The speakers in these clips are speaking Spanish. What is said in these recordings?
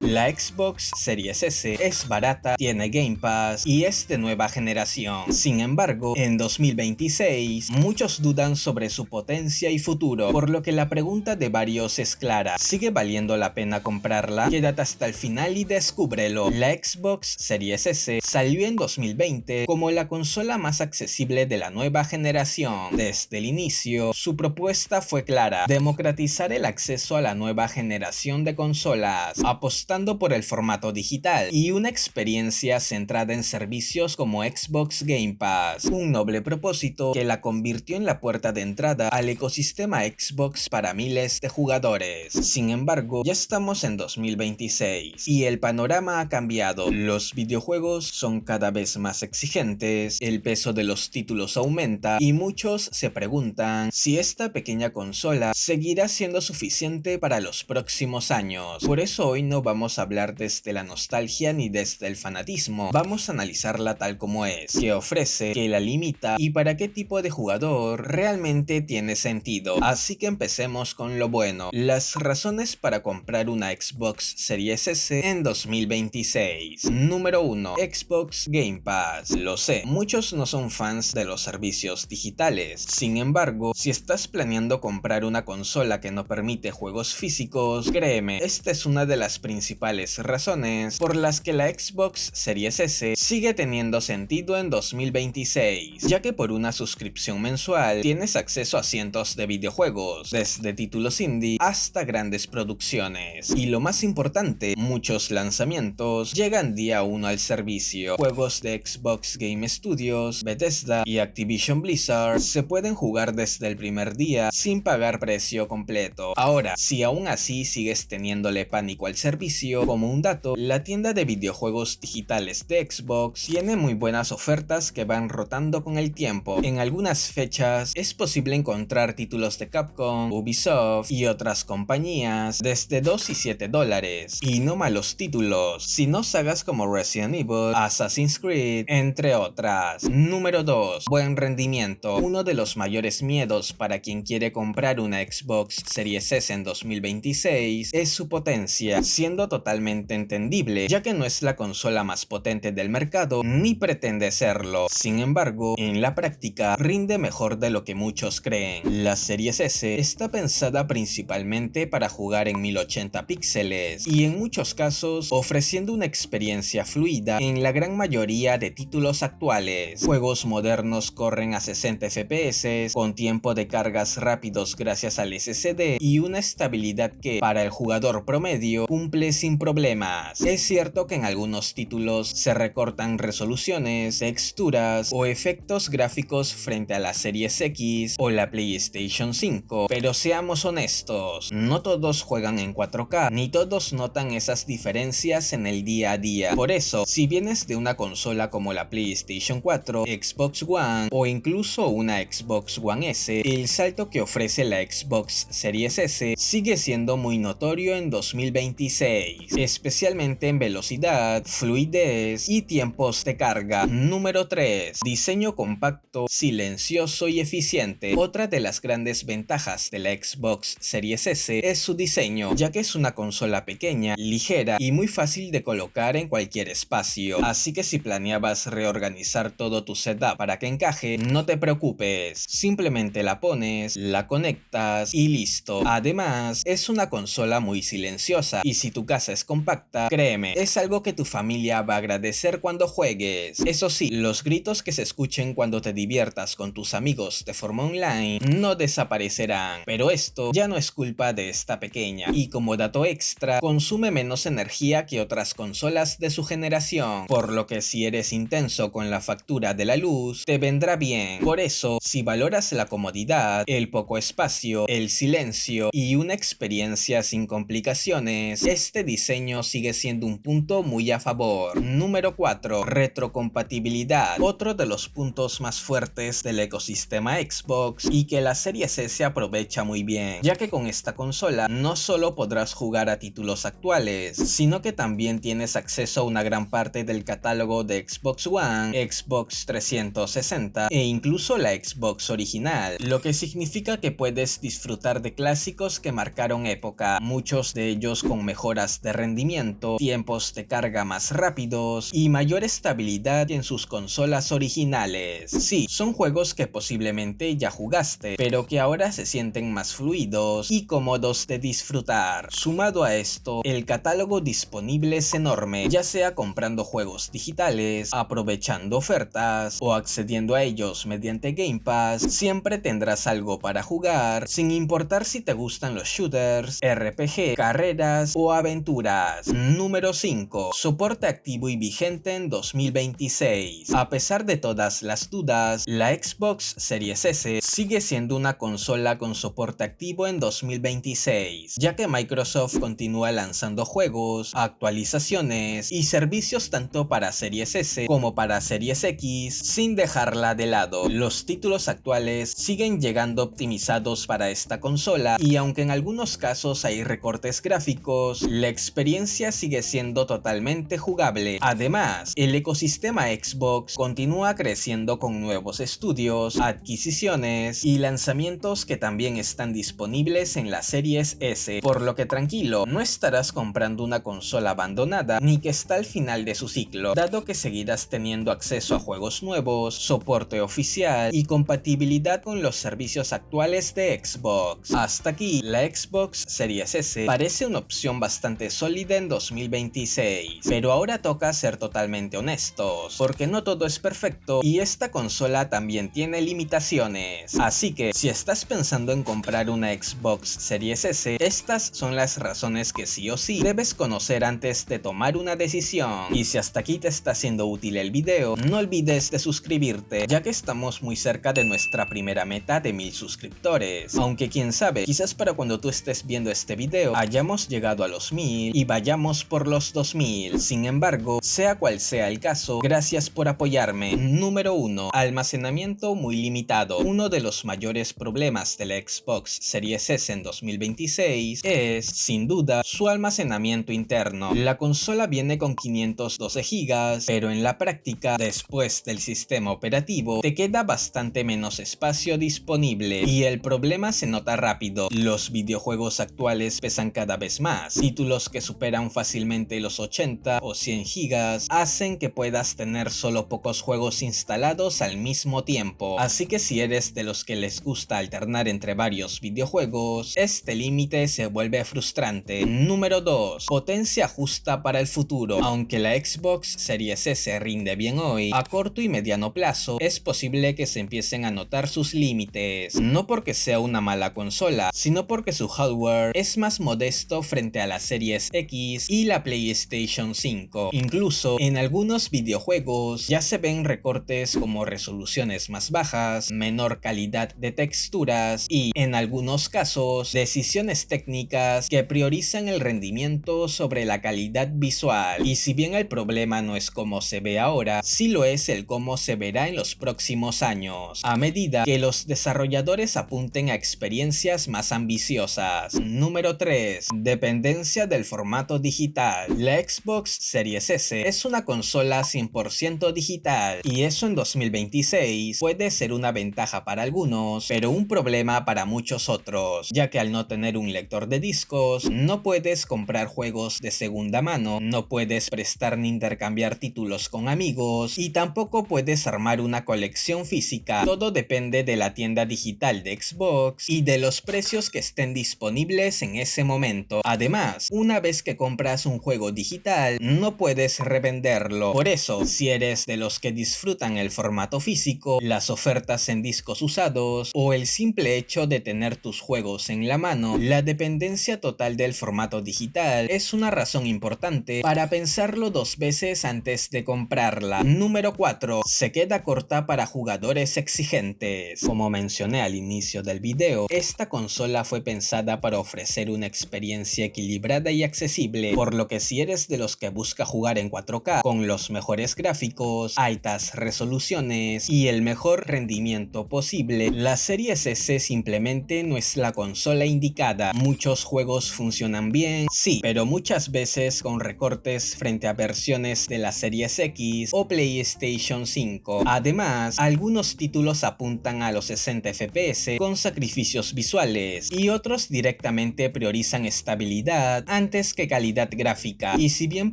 La Xbox Series S es barata, tiene Game Pass y es de nueva generación. Sin embargo, en 2026, muchos dudan sobre su potencia y futuro, por lo que la pregunta de varios es clara: ¿sigue valiendo la pena comprarla? Quédate hasta el final y descúbrelo. La Xbox Series S salió en 2020 como la consola más accesible de la nueva generación. Desde el inicio, su propuesta fue clara: democratizar el acceso a la nueva generación de consolas, apostando por el formato digital y una experiencia centrada en servicios como Xbox Game Pass, un noble propósito que la convirtió en la puerta de entrada al ecosistema Xbox para miles de jugadores. Sin embargo, ya estamos en 2026 y el panorama ha cambiado. Los videojuegos son cada vez más exigentes, el peso de los títulos aumenta y muchos se preguntan si esta pequeña consola seguirá siendo suficiente para los próximos años. Por eso hoy no vamos a hablar desde la nostalgia ni desde el fanatismo, vamos a analizarla tal como es, qué ofrece, qué la limita y para qué tipo de jugador realmente tiene sentido. Así que empecemos con lo bueno, las razones para comprar una Xbox Series S en 2026. Número 1. Xbox Game Pass. Lo sé, muchos no son fans de los servicios digitales, sin embargo, si estás planeando comprar una consola que no permite juegos físicos, créeme, esta es una de las principales razones por las que la Xbox Series S sigue teniendo sentido en 2026, ya que por una suscripción mensual tienes acceso a cientos de videojuegos, desde títulos indie hasta grandes producciones, y lo más importante, muchos lanzamientos llegan día 1 al servicio. Juegos de Xbox Game Studios, Bethesda y Activision Blizzard se pueden jugar desde el primer día sin pagar precio completo. Ahora, si aún así sigues teniéndole pánico al servicio, como un dato, la tienda de videojuegos digitales de Xbox tiene muy buenas ofertas que van rotando con el tiempo. En algunas fechas es posible encontrar títulos de Capcom, Ubisoft y otras compañías desde $2 y $7, y no malos títulos, sino sagas como Resident Evil, Assassin's Creed, entre otras. Número 2. Buen rendimiento. Uno de los mayores miedos para quien quiere comprar una Xbox Series S en 2026 es su potencia, siendo totalmente entendible, ya que no es la consola más potente del mercado ni pretende serlo. Sin embargo, en la práctica rinde mejor de lo que muchos creen. La Series S está pensada principalmente para jugar en 1080 píxeles y en muchos casos ofreciendo una experiencia fluida en la gran mayoría de títulos actuales. Juegos modernos corren a 60 FPS con tiempo de cargas rápidos gracias al SSD y una estabilidad que para el jugador promedio cumple sin problemas. Es cierto que en algunos títulos se recortan resoluciones, texturas o efectos gráficos frente a la Series X o la PlayStation 5, pero seamos honestos, no todos juegan en 4K, ni todos notan esas diferencias en el día a día. Por eso, si vienes de una consola como la PlayStation 4, Xbox One o incluso una Xbox One S, el salto que ofrece la Xbox Series S sigue siendo muy notorio en 2026. Especialmente en velocidad, fluidez y tiempos de carga. Número 3. Diseño compacto, silencioso y eficiente. Otra de las grandes ventajas de la Xbox Series S es su diseño, ya que es una consola pequeña, ligera y muy fácil de colocar en cualquier espacio. Así que si planeabas reorganizar todo tu setup para que encaje, no te preocupes, simplemente la pones, la conectas y listo. Además, es una consola muy silenciosa y si tu casa es compacta, créeme, es algo que tu familia va a agradecer cuando juegues. Eso sí, los gritos que se escuchen cuando te diviertas con tus amigos de forma online no desaparecerán, pero esto ya no es culpa de esta pequeña, y como dato extra, consume menos energía que otras consolas de su generación, por lo que si eres intenso con la factura de la luz, te vendrá bien. Por eso, si valoras la comodidad, el poco espacio, el silencio y una experiencia sin complicaciones, este diseño sigue siendo un punto muy a favor. Número 4. Retrocompatibilidad. Otro de los puntos más fuertes del ecosistema Xbox y que la Series S aprovecha muy bien, ya que con esta consola no solo podrás jugar a títulos actuales, sino que también tienes acceso a una gran parte del catálogo de Xbox One, Xbox 360 e incluso la Xbox original, lo que significa que puedes disfrutar de clásicos que marcaron época, muchos de ellos con mejoras problemas de rendimiento, tiempos de carga más rápidos y mayor estabilidad que en sus consolas originales. Sí, son juegos que posiblemente ya jugaste, pero que ahora se sienten más fluidos y cómodos de disfrutar. Sumado a esto, el catálogo disponible es enorme, ya sea comprando juegos digitales, aprovechando ofertas o accediendo a ellos mediante Game Pass, siempre tendrás algo para jugar, sin importar si te gustan los shooters, RPG, carreras o aventuras. Número 5. Soporte activo y vigente en 2026. A pesar de todas las dudas, la Xbox Series S sigue siendo una consola con soporte activo en 2026, ya que Microsoft continúa lanzando juegos, actualizaciones y servicios tanto para Series S como para Series X, sin dejarla de lado. Los títulos actuales siguen llegando optimizados para esta consola y aunque en algunos casos hay recortes gráficos, la experiencia sigue siendo totalmente jugable. Además, el ecosistema Xbox continúa creciendo con nuevos estudios, adquisiciones y lanzamientos que también están disponibles en la Series S, por lo que tranquilo, no estarás comprando una consola abandonada ni que está al final de su ciclo, dado que seguirás teniendo acceso a juegos nuevos, soporte oficial y compatibilidad con los servicios actuales de Xbox. Hasta aquí, la Xbox Series S parece una opción bastante sólida en 2026, pero ahora toca ser totalmente honestos, porque no todo es perfecto y esta consola también tiene limitaciones. Así que, si estás pensando en comprar una Xbox Series S, estas son las razones que sí o sí debes conocer antes de tomar una decisión. Y si hasta aquí te está siendo útil el video, no olvides de suscribirte, ya que estamos muy cerca de nuestra primera meta de 1000 suscriptores. Aunque quién sabe, quizás para cuando tú estés viendo este video hayamos llegado a los 1000 y vayamos por los 2000. Sin embargo, sea cual sea el caso, gracias por apoyarme. Número 1. Almacenamiento muy limitado. Uno de los mayores problemas de la Xbox Series S en 2026 es, sin duda, su almacenamiento interno. La consola viene con 512 GB, pero en la práctica, después del sistema operativo, te queda bastante menos espacio disponible y el problema se nota rápido. Los videojuegos actuales pesan cada vez más. Títulos que superan fácilmente los 80 o 100 GB hacen que puedas tener solo pocos juegos instalados al mismo tiempo. Así que si eres de los que les gusta alternar entre varios videojuegos, este límite se vuelve frustrante. Número 2. Potencia justa para el futuro. Aunque la Xbox Series S rinde bien hoy, a corto y mediano plazo es posible que se empiecen a notar sus límites. No porque sea una mala consola, sino porque su hardware es más modesto frente a la Series X y la PlayStation 5. Incluso en algunos videojuegos ya se ven recortes como resoluciones más bajas, menor calidad de texturas y, en algunos casos, decisiones técnicas que priorizan el rendimiento sobre la calidad visual. Y si bien el problema no es cómo se ve ahora, sí lo es el cómo se verá en los próximos años, a medida que los desarrolladores apunten a experiencias más ambiciosas. Número 3. Dependencia del formato digital. La Xbox Series S es una consola 100% digital, y eso en 2026 puede ser una ventaja para algunos, pero un problema para muchos otros, ya que al no tener un lector de discos, no puedes comprar juegos de segunda mano, no puedes prestar ni intercambiar títulos con amigos, y tampoco puedes armar una colección física. Todo depende de la tienda digital de Xbox y de los precios que estén disponibles en ese momento. Además, una vez que compras un juego digital, no puedes revenderlo. Por eso, si eres de los que disfrutan el formato físico, las ofertas en discos usados o el simple hecho de tener tus juegos en la mano, la dependencia total del formato digital es una razón importante para pensarlo dos veces antes de comprarla. Número 4. Se queda corta para jugadores exigentes. Como mencioné al inicio del video, esta consola fue pensada para ofrecer una experiencia equilibrada y accesible, por lo que si eres de los que busca jugar en 4K con los mejores gráficos, altas resoluciones y el mejor rendimiento posible, la Series S simplemente no es la consola indicada. Muchos juegos funcionan bien, sí, pero muchas veces con recortes frente a versiones de la Series X o PlayStation 5. Además, algunos títulos apuntan a los 60 FPS con sacrificios visuales y otros directamente priorizan estabilidad antes que calidad gráfica. Y si bien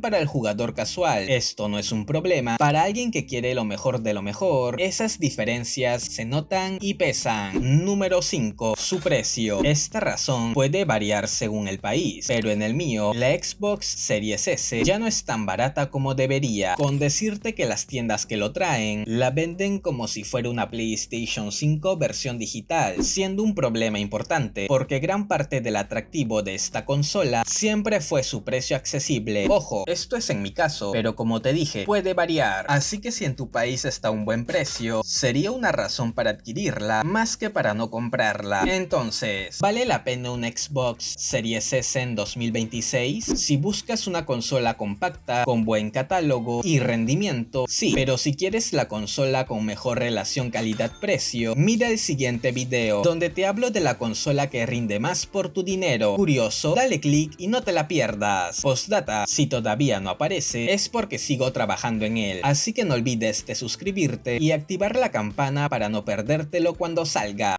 para el jugador casual esto no es un problema, para alguien que quiere lo mejor de lo mejor, esas diferencias se notan y pesan. Número 5. Su precio. Esta razón puede variar según el país, pero en el mío, la Xbox Series S ya no es tan barata como debería, con decirte que las tiendas que lo traen la venden como si fuera una PlayStation 5 versión digital, siendo un problema importante, porque gran parte del atractivo de esta consola siempre fue su precio accesible. Ojo, esto es en mi caso, pero como te dije, puede variar, así que si en tu país está a un buen precio, sería una razón para adquirirla, más que para no comprarla. Entonces, ¿vale la pena un Xbox Series S en 2026? Si buscas una consola compacta, con buen catálogo y rendimiento, sí, pero si quieres la consola con mejor relación calidad-precio, mira el siguiente video, donde te hablo de la consola que rinde más por tu dinero. Curioso, dale click y no te la pierdas. Postdata, si todavía no aparece, es porque sigo trabajando en él, así que no olvides de suscribirte y activar la campana para no perdértelo cuando salga.